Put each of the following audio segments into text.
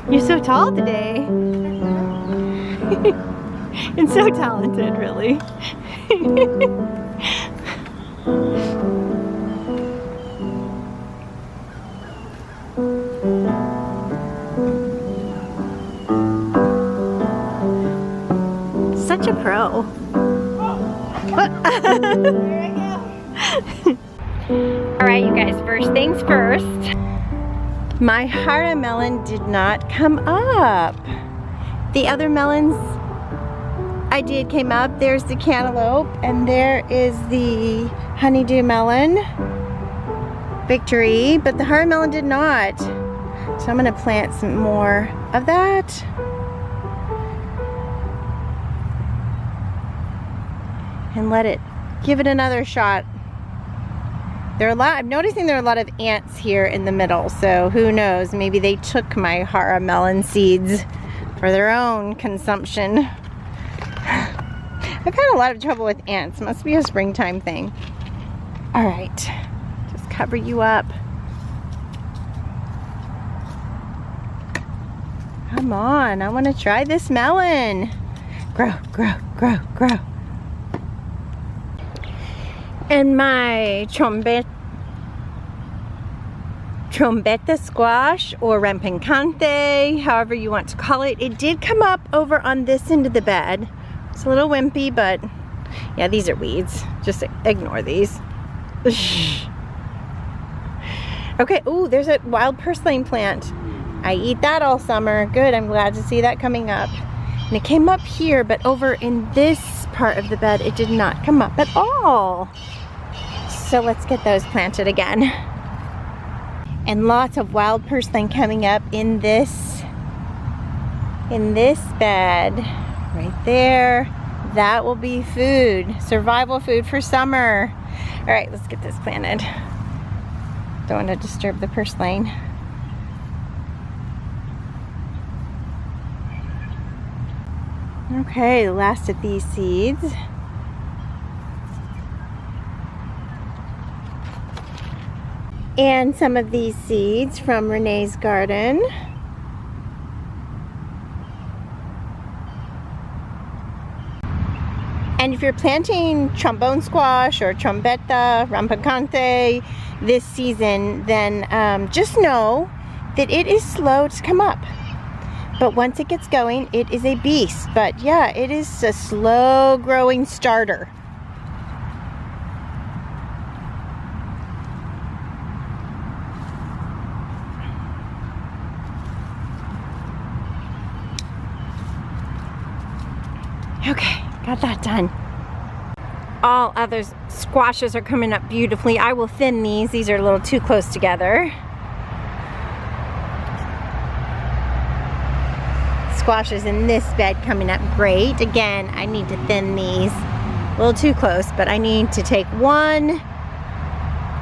You're so tall today. And so talented, really. Such a pro. Alright, you guys, first things first. My Hara melon did not come up. The other melons I did came up. There's the cantaloupe, and there is the honeydew melon. Victory, but the Hara melon did not. So I'm gonna plant some more of that. And let it, give it another shot. There are a lot, I'm noticing there are a lot of ants here in the middle, so who knows, maybe they took my Hara melon seeds for their own consumption. I've had a lot of trouble with ants, must be a springtime thing. All right, just cover you up. Come on, I wanna try this melon. Grow, grow, grow, grow. And my trombetta squash, or rampincante, however you want to call it, it did come up over on this end of the bed. It's a little wimpy, but yeah, these are weeds. Just ignore these. Okay, ooh, there's a wild purslane plant. I eat that all summer. Good, I'm glad to see that coming up. And it came up here, but over in this part of the bed, it did not come up at all. So let's get those planted again. And lots of wild purslane coming up in this bed. Right there. That will be food. Survival food for summer. All right, let's get this planted. Don't want to disturb the purslane. Okay, the last of these seeds. And some of these seeds from Renee's garden. And if you're planting trombone squash or trombetta, rampincante this season, then just know that it is slow to come up. But once it gets going, it is a beast. But yeah, it is a slow growing starter. Okay, got that done. All other squashes are coming up beautifully. I will thin these. These are a little too close together. Squashes in this bed coming up great. Again, I need to thin these. A little too close, but I need to take one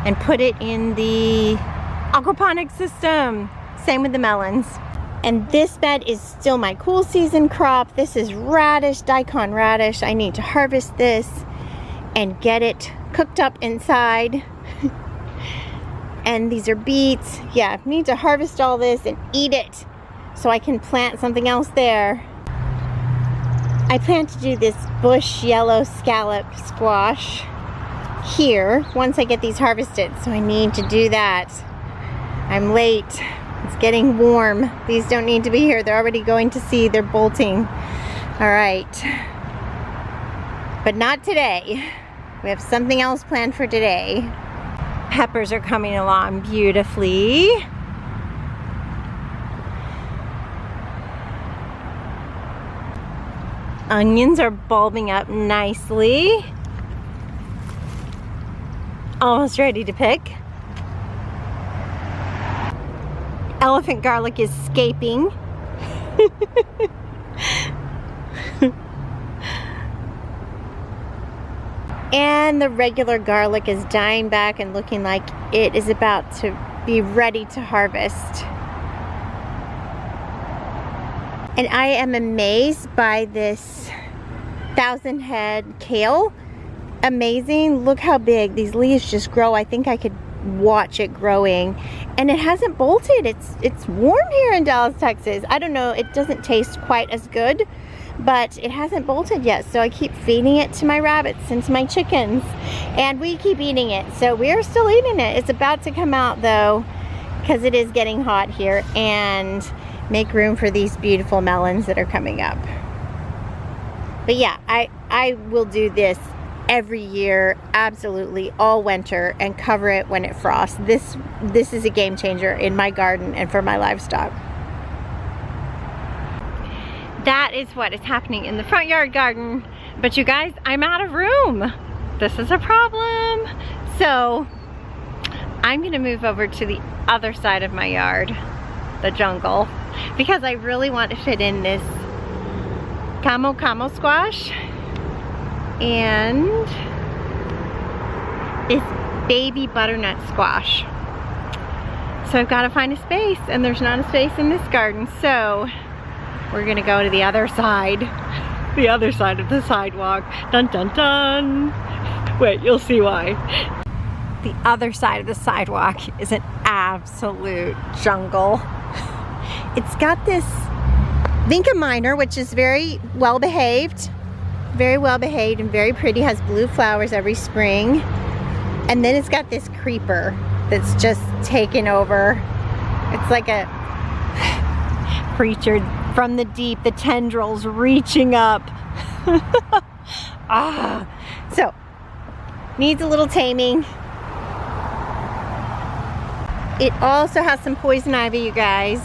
and put it in the aquaponics system. Same with the melons. And this bed is still my cool season crop. This is radish, daikon radish. I need to harvest this and get it cooked up inside. And these are beets. Yeah, I need to harvest all this and eat it so I can plant something else there. I plan to do this bush yellow scallop squash here once I get these harvested. So I need to do that. I'm late. It's getting warm. These don't need to be here. They're already going to seed. They're bolting. All right. But not today. We have something else planned for today. Peppers are coming along beautifully. Onions are bulbing up nicely. Almost ready to pick. Elephant garlic is scaping. And the regular garlic is dying back and looking like it is about to be ready to harvest. And I am amazed by this 1,000 head kale. amazing? Look how big these leaves just grow. I think I could watch it growing, and it hasn't bolted. It's warm here in Dallas, Texas. I don't know, it doesn't taste quite as good, but it hasn't bolted yet, so I keep feeding it to my rabbits and to my chickens, and we keep eating it, so we're still eating it. It's about to come out though, because it is getting hot here, and make room for these beautiful melons that are coming up. But yeah, I will do this every year, absolutely, all winter, and cover it when it frosts. This is a game changer in my garden and for my livestock. That is what is happening in the front yard garden. But you guys, I'm out of room. This is a problem. So I'm gonna move over to the other side of my yard, the jungle, because I really want to fit in this camo squash and this baby butternut squash. So I've got to find a space, and there's not a space in this garden, so we're gonna go to the other side of the sidewalk. Dun dun dun. Wait, you'll see why. The other side of the sidewalk is an absolute jungle. It's got this Vinca minor, which is very well behaved and very pretty, has blue flowers every spring. And then it's got this creeper that's just taken over. It's like a creature from the deep, the tendrils reaching up. So needs a little taming. It also has some poison ivy, you guys,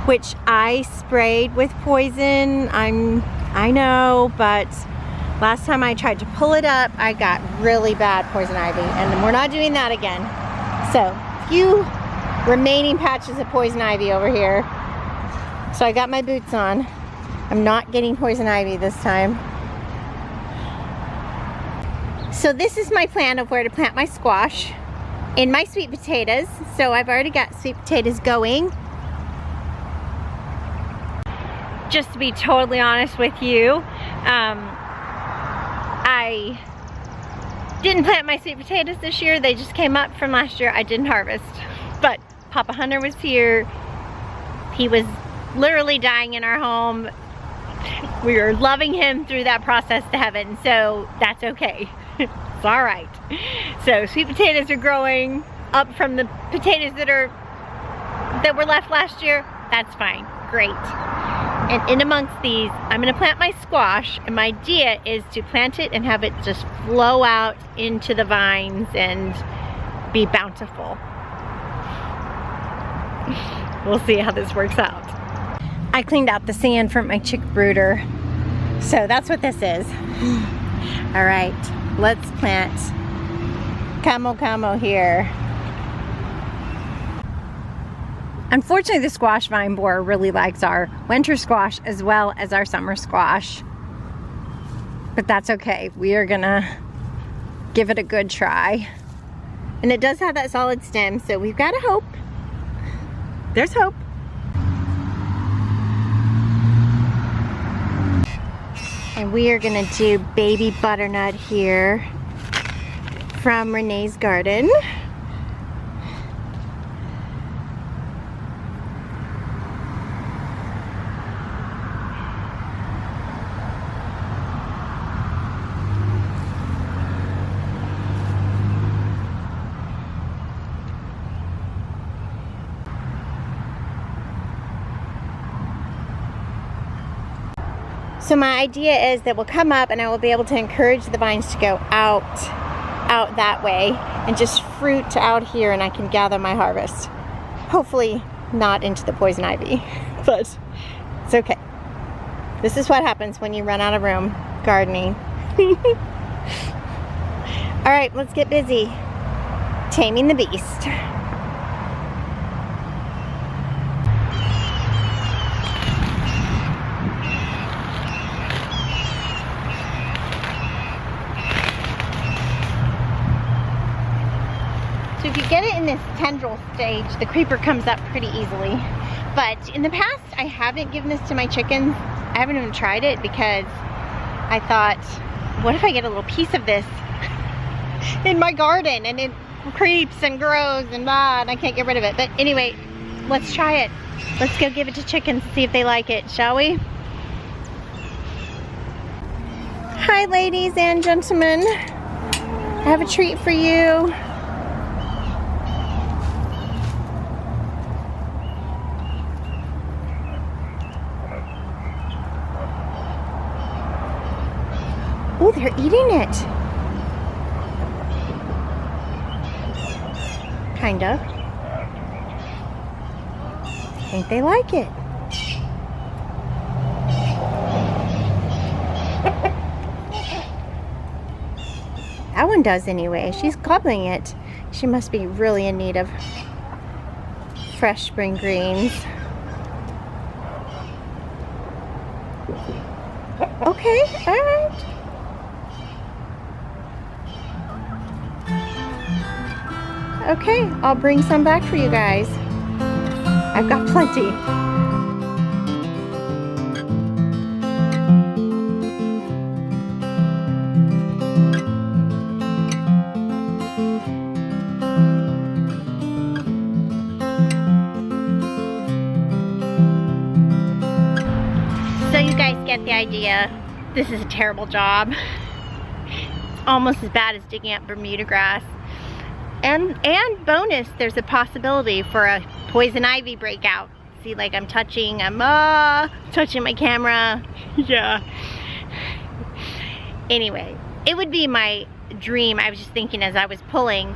which I sprayed with poison. I know, but last time I tried to pull it up, I got really bad poison ivy, and we're not doing that again. So, few remaining patches of poison ivy over here. So I got my boots on. I'm not getting poison ivy this time. So this is my plan of where to plant my squash in my sweet potatoes. So I've already got sweet potatoes going. Just to be totally honest with you, I didn't plant my sweet potatoes this year. They just came up from last year. I didn't harvest. But Papa Hunter was here. He was literally dying in our home. We were loving him through that process to heaven, so that's okay. It's all right. So sweet potatoes are growing up from the potatoes that were left last year. That's fine. Great. And in amongst these, I'm gonna plant my squash, and my idea is to plant it and have it just flow out into the vines and be bountiful. We'll see how this works out. I cleaned out the sand from my chick brooder, so that's what this is. All right, let's plant camo here. Unfortunately, the squash vine borer really likes our winter squash as well as our summer squash. But that's okay. We are gonna give it a good try. And it does have that solid stem, so we've got a hope. There's hope. And we are gonna do baby butternut here from Renee's garden. So my idea is that we'll come up and I will be able to encourage the vines to go out that way and just fruit out here, and I can gather my harvest. Hopefully not into the poison ivy, but it's okay. This is what happens when you run out of room gardening. All right, let's get busy taming the beast. So if you get it in this tendril stage, the creeper comes up pretty easily. But in the past, I haven't given this to my chickens. I haven't even tried it because I thought what if I get a little piece of this in my garden and it creeps and grows and blah, and I can't get rid of it. But anyway, let's try it. Let's go give it to chickens and see if they like it, shall we? Hi ladies and gentlemen, I have a treat for you. Oh, they're eating it. Kind of. I think they like it. That one does anyway. She's gobbling it. She must be really in need of fresh spring greens. Okay, all right. Okay, I'll bring some back for you guys. I've got plenty. So you guys get the idea. This is a terrible job. It's almost as bad as digging up Bermuda grass. And bonus, there's a possibility for a poison ivy breakout. See, like I'm touching my camera. Yeah. Anyway, it would be my dream. I was just thinking as I was pulling,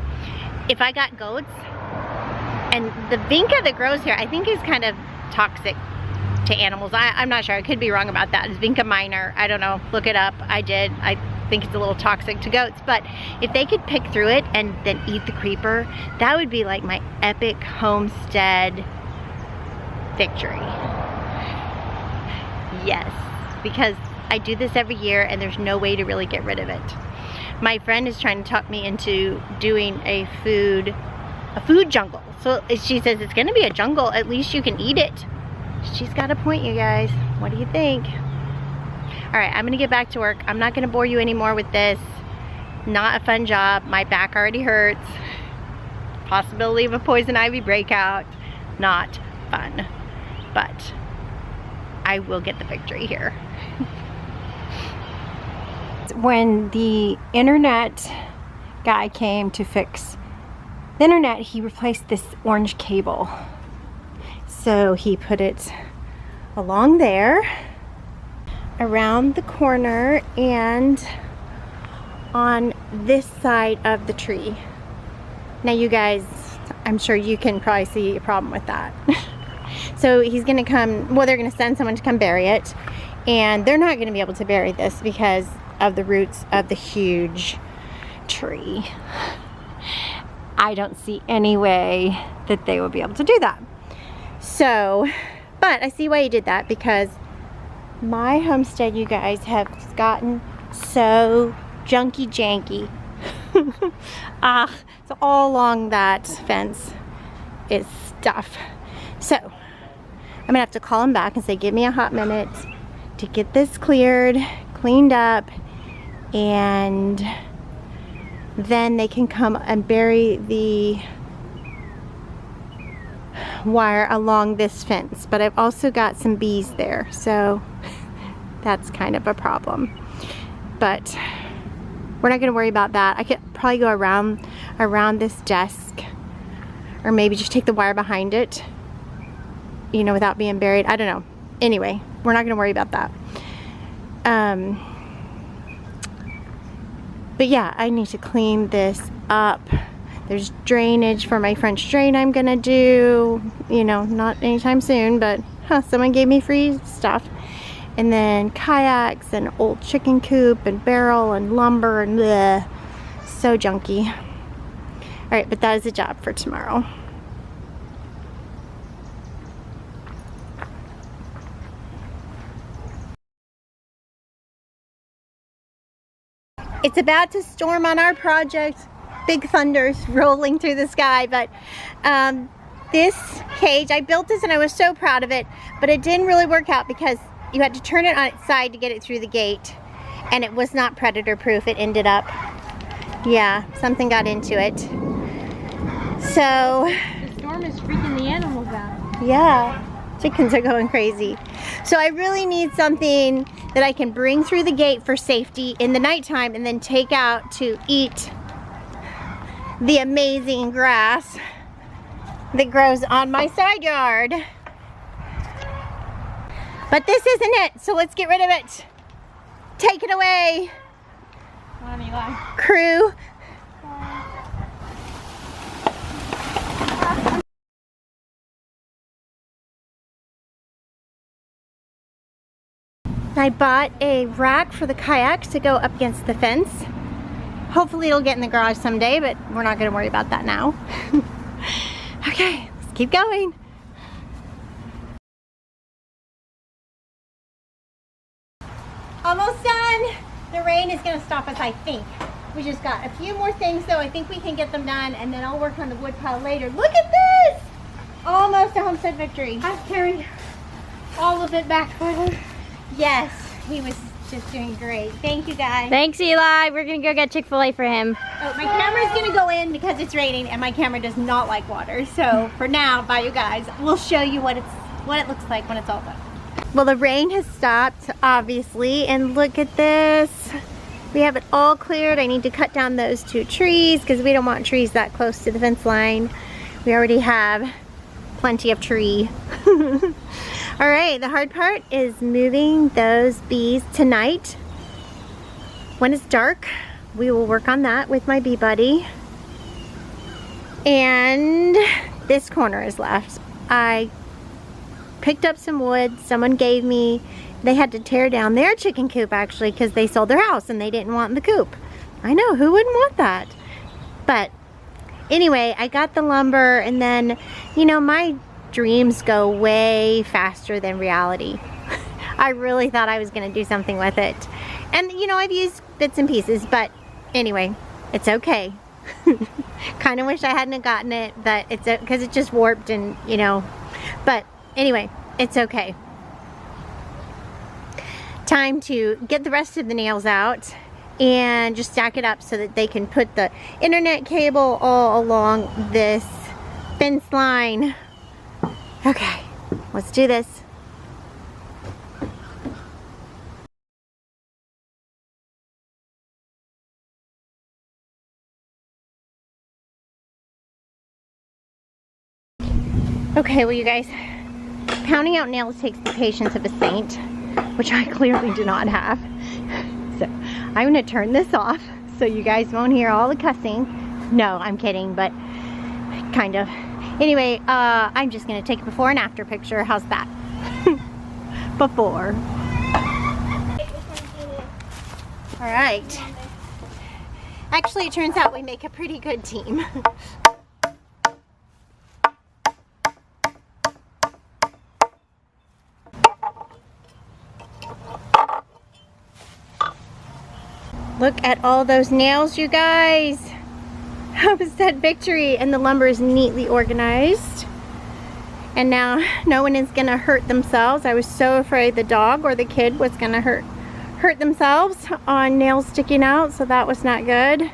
if I got goats, and the vinca that grows here, I think is kind of toxic to animals. I'm not sure. I could be wrong about that. It's vinca minor. I don't know. Look it up. I did. I think it's a little toxic to goats, but if they could pick through it and then eat the creeper, that would be like my epic homestead victory. Yes, because I do this every year and there's no way to really get rid of it. My friend is trying to talk me into doing a food jungle. So she says it's gonna be a jungle, at least you can eat it. She's got a point, you guys. What do you think? All right, I'm gonna get back to work. I'm not gonna bore you anymore with this. Not a fun job. My back already hurts. Possibility of a poison ivy breakout. Not fun. But I will get the victory here. When the internet guy came to fix the internet, he replaced this orange cable. So he put it along there, around the corner, and on this side of the tree. Now you guys, I'm sure you can probably see a problem with that. So he's gonna come, well, they're gonna send someone to come bury it, and they're not gonna be able to bury this because of the roots of the huge tree. I don't see any way that they will be able to do that. So, but I see why he did that, because my homestead, you guys, have gotten so junky janky. So all along that fence is stuff. So I'm gonna have to call him back and say, give me a hot minute to get this cleared, cleaned up, and then they can come and bury the wire along this fence. But I've also got some bees there, so that's kind of a problem. But we're not going to worry about that. I could probably go around this desk, or maybe just take the wire behind it, you know, without being buried. I don't know. Anyway, we're not going to worry about that. But yeah, I need to clean this up. There's drainage for my French drain I'm gonna do, you know, not anytime soon, but someone gave me free stuff. And then kayaks and old chicken coop and barrel and lumber and bleh. So junky. All right, but that is a job for tomorrow. It's about to storm on our project. Big thunders rolling through the sky, but this cage, I built this and I was so proud of it, but it didn't really work out because you had to turn it on its side to get it through the gate. and it was not predator proof. It ended up, yeah, something got into it. So the storm is freaking the animals out. Yeah, chickens are going crazy. So I really need something that I can bring through the gate for safety in the nighttime and then take out to eat the amazing grass that grows on my side yard. But this isn't it, so let's get rid of it. Take it away, Come on, Eli. crew. I bought a rack for the kayaks to go up against the fence. Hopefully it'll get in the garage someday, but we're not gonna worry about that now. Okay, let's keep going. Almost done. The rain is gonna stop us, I think. We just got a few more things though. I think we can get them done, and then I'll work on the wood pile later. Look at this! Almost a homestead victory. I've carried all of it back for him. Yes, he was just doing great. Thank you guys. Thanks, Eli. We're gonna go get Chick-fil-A for him. Oh, my camera's gonna go in because it's raining and my camera does not like water. So for now, bye you guys. We'll show you what it looks like when it's all done. Well, the rain has stopped, obviously, and look at this. We have it all cleared. I need to cut down those 2 trees because we don't want trees that close to the fence line. We already have plenty of tree. All right, the hard part is moving those bees tonight. When it's dark, we will work on that with my bee buddy. And this corner is left. I picked up some wood someone gave me. They had to tear down their chicken coop actually because they sold their house and they didn't want the coop. I know, who wouldn't want that? But anyway, I got the lumber, and then, you know, my dreams go way faster than reality. I really thought I was gonna do something with it. And you know, I've used bits and pieces, but anyway, it's okay. Kind of wish I hadn't gotten it, but it's because it just warped and, you know, but anyway, it's okay. Time to get the rest of the nails out and just stack it up so that they can put the internet cable all along this fence line. Okay, let's do this. Okay, well you guys, pounding out nails takes the patience of a saint, which I clearly do not have. So I'm gonna turn this off so you guys won't hear all the cussing. No, I'm kidding, but kind of. Anyway, I'm just gonna take a before and after picture. How's that? Before. All right. Actually, it turns out we make a pretty good team. Look at all those nails, you guys. Homestead victory, and the lumber is neatly organized. And now no one is gonna hurt themselves. I was so afraid the dog or the kid was gonna hurt themselves on nails sticking out, so that was not good.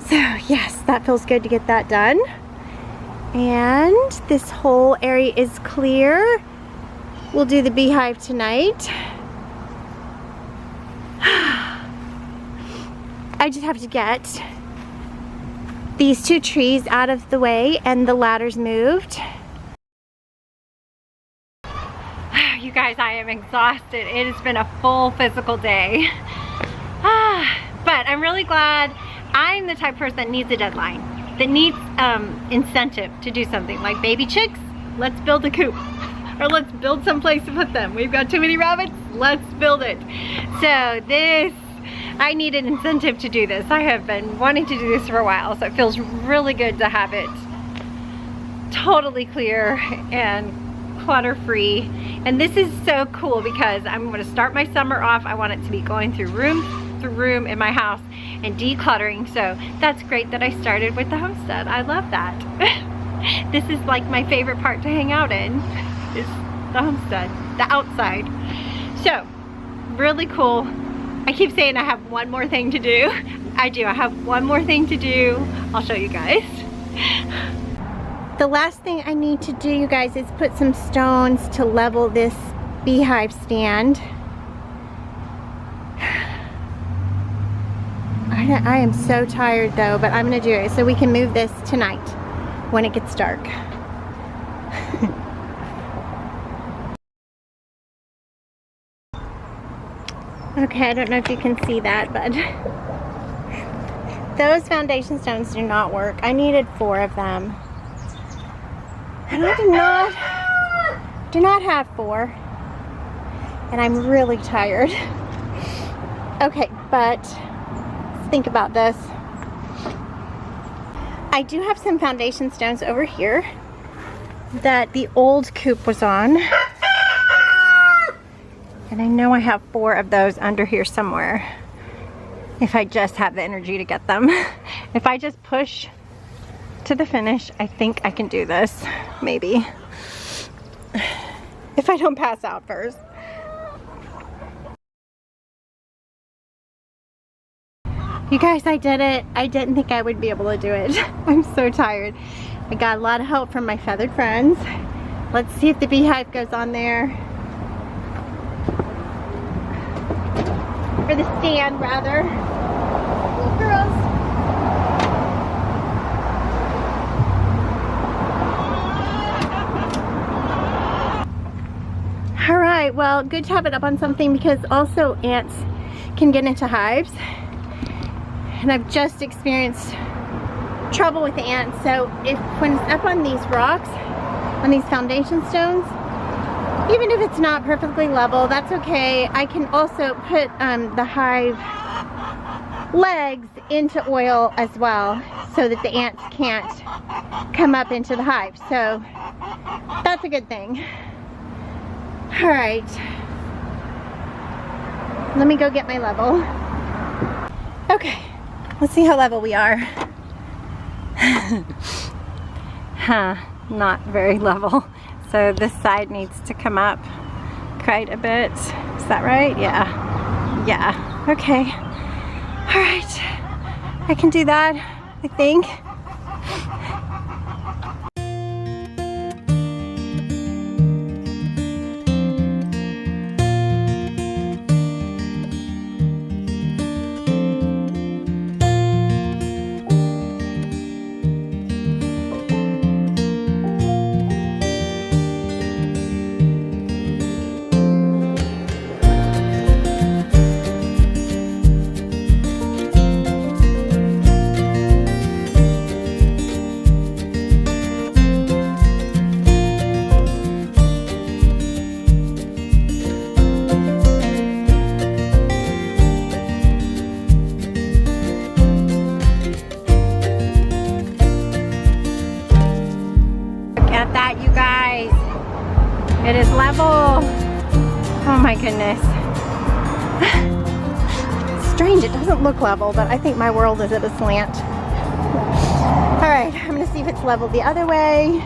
So yes, that feels good to get that done. And this whole area is clear. We'll do the beehive tonight. I just have to get these 2 trees out of the way and the ladders moved. You guys, I am exhausted. It has been a full physical day. But I'm really glad. I'm the type of person that needs a deadline, that needs incentive to do something. Like baby chicks, let's build a coop. Or let's build some place to put them. We've got too many rabbits, let's build it. So this, I need an incentive to do this. I have been wanting to do this for a while, so it feels really good to have it totally clear and clutter-free. And this is so cool because I'm going to start my summer off. I want it to be going through room in my house and decluttering. So that's great that I started with the homestead. I love that. This is like my favorite part to hang out in, is the homestead, the outside. So really cool. I keep saying I have one more thing to do. I do, I have one more thing to do. I'll show you guys. The last thing I need to do, you guys, is put some stones to level this beehive stand. I am so tired though, but I'm gonna do it so we can move this tonight when it gets dark. Okay, I don't know if you can see that, but those foundation stones do not work. I needed 4 of them. And I do not have 4. And I'm really tired. Okay, but let's think about this. I do have some foundation stones over here that the old coop was on. And I know I have 4 of those under here somewhere. If I just have the energy to get them. If I just push to the finish, I think I can do this. Maybe. If I don't pass out first. You guys, I did it. I didn't think I would be able to do it. I'm so tired. I got a lot of help from my feathered friends. Let's see if the beehive goes on there. Or the stand, rather. Ooh, girls. All right, well, good to have it up on something because also ants can get into hives. And I've just experienced trouble with ants. So when it's up on these rocks, on these foundation stones, even if it's not perfectly level, that's okay. I can also put the hive legs into oil as well so that the ants can't come up into the hive. So that's a good thing. All right. Let me go get my level. Okay, let's see how level we are. Huh, not very level. So this side needs to come up quite a bit. Is that right? Yeah. Yeah. Okay. All right. I can do that, I think. It is level. Oh my goodness. Strange, it doesn't look level, but I think my world is at a slant. All right, I'm gonna see if it's level the other way.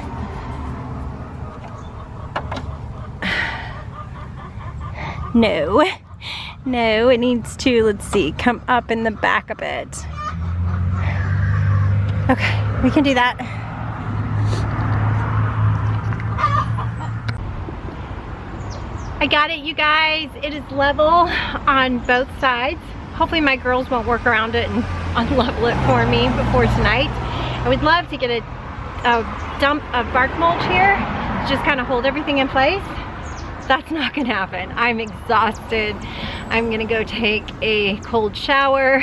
No, no, it needs to, let's see, come up in the back a bit. Okay, we can do that. I got it, you guys. It is level on both sides. Hopefully my girls won't work around it and unlevel it for me before tonight. I would love to get a dump of bark mulch here to just kind of hold everything in place. That's not gonna happen. I'm exhausted. I'm gonna go take a cold shower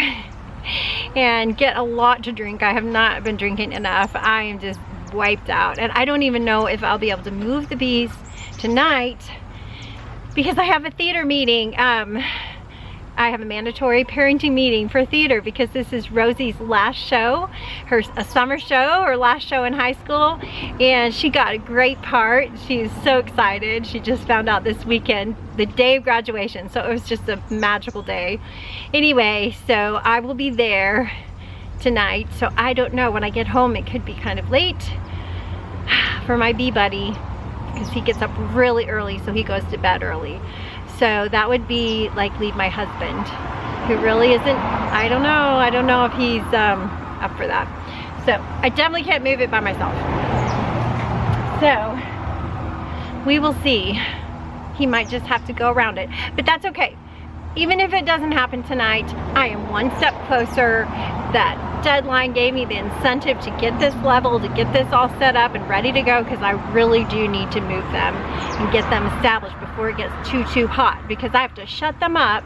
and get a lot to drink. I have not been drinking enough. I am just wiped out. And I don't even know if I'll be able to move the bees tonight because I have a theater meeting. I have a mandatory parenting meeting for theater because this is Rosie's last show, a summer show, her last show in high school, and she got a great part. She's so excited. She just found out this weekend, the day of graduation, so it was just a magical day. Anyway, so I will be there tonight, so I don't know. When I get home, it could be kind of late for my bee buddy because he gets up really early, so he goes to bed early. So that would be like leave my husband. who really isn't, I don't know if he's up for that. So I definitely can't move it by myself. So we will see. He might just have to go around it, but that's okay. Even if it doesn't happen tonight, I am one step closer. That deadline gave me the incentive to get this level, to get this all set up and ready to go, because I really do need to move them and get them established before it gets too hot, because I have to shut them up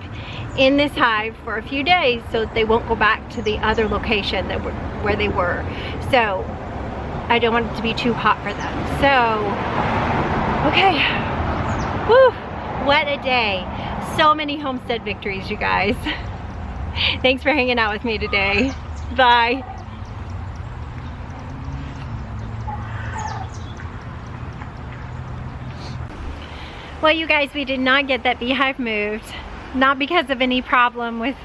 in this hive for a few days so that they won't go back to the other location that where they were. So I don't want it to be too hot for them. So, okay. Woo, what a day. So many homestead victories, you guys. Thanks for hanging out with me today. Bye. Well, you guys, we did not get that beehive moved. Not because of any problem with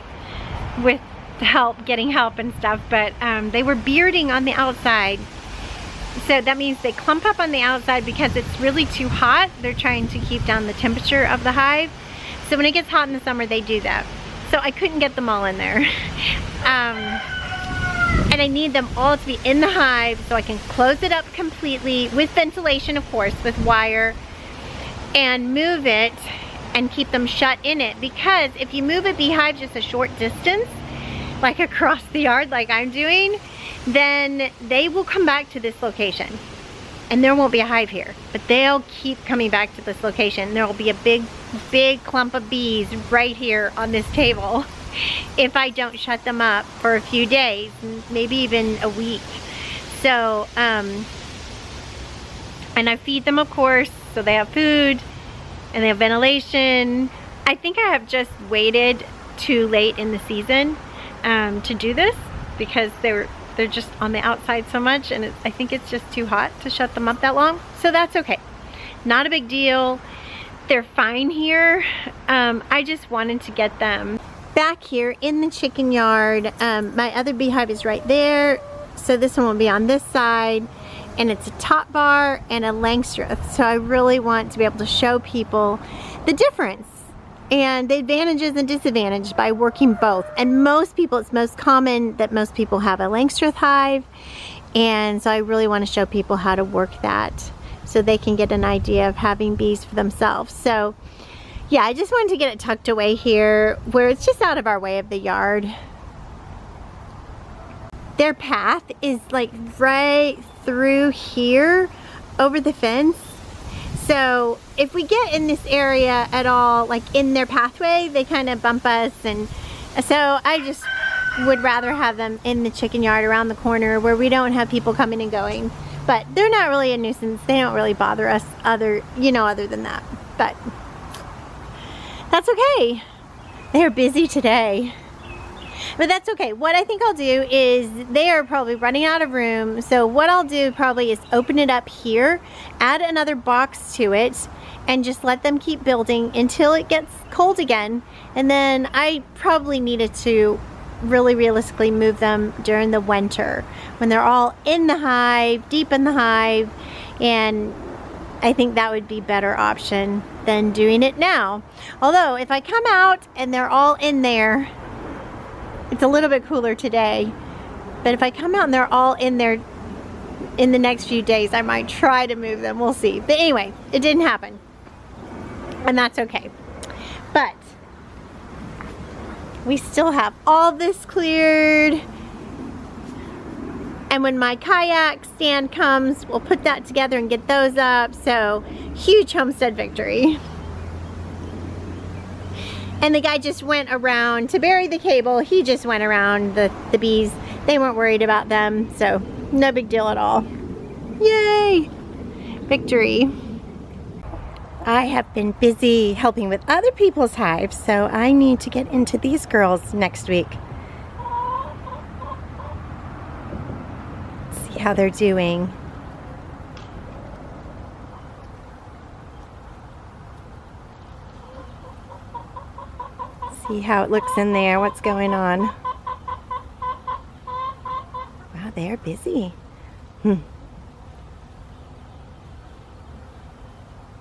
getting help and stuff, but they were bearding on the outside. So that means they clump up on the outside because it's really too hot. They're trying to keep down the temperature of the hive. So when it gets hot in the summer, they do that. So I couldn't get them all in there. And I need them all to be in the hive so I can close it up completely with ventilation, of course, with wire, and move it and keep them shut in it. Because if you move a beehive just a short distance, like across the yard like I'm doing, then they will come back to this location. And there won't be a hive here, but they'll keep coming back to this location. There will be a big clump of bees right here on this table if I don't shut them up for a few days, maybe even a week. So, and I feed them, of course, so they have food and they have ventilation. I think I have just waited too late in the season to do this, because they're just on the outside so much, and I think it's just too hot to shut them up that long. So that's okay. Not a big deal. They're fine here. I just wanted to get them back here in the chicken yard. My other beehive is right there. So this one will be on this side, and it's a top bar and a Langstroth. So I really want to be able to show people the difference and the advantages and disadvantages by working both. And most people, it's most common that most people have a Langstroth hive, and so I really want to show people how to work that so they can get an idea of having bees for themselves. So yeah, I just wanted to get it tucked away here where it's just out of our way of the yard. Their path is like right through here over the fence. So if we get in this area at all, like in their pathway, they kind of bump us, and so I just would rather have them in the chicken yard around the corner where we don't have people coming and going. But they're not really a nuisance. They don't really bother us other than that. But that's okay. They're busy today. But that's okay. What I think I'll do is, they are probably running out of room. So what I'll do probably is open it up here, add another box to it, and just let them keep building until it gets cold again. And then I probably needed to really realistically move them during the winter when they're all in the hive, deep in the hive. And I think that would be a better option than doing it now. Although if I come out and they're all in there, it's a little bit cooler today, but if I come out and they're all in there in the next few days, I might try to move them. We'll see. But anyway, it didn't happen, and that's okay. But we still have all this cleared, and when my kayak stand comes, we'll put that together and get those up. So huge homestead victory. And the guy just went around to bury the cable. He just went around the bees. They weren't worried about them, so no big deal at all. Yay! Victory. I have been busy helping with other people's hives, so I need to get into these girls next week. See how they're doing. See how it looks in there, what's going on. Wow, they're busy.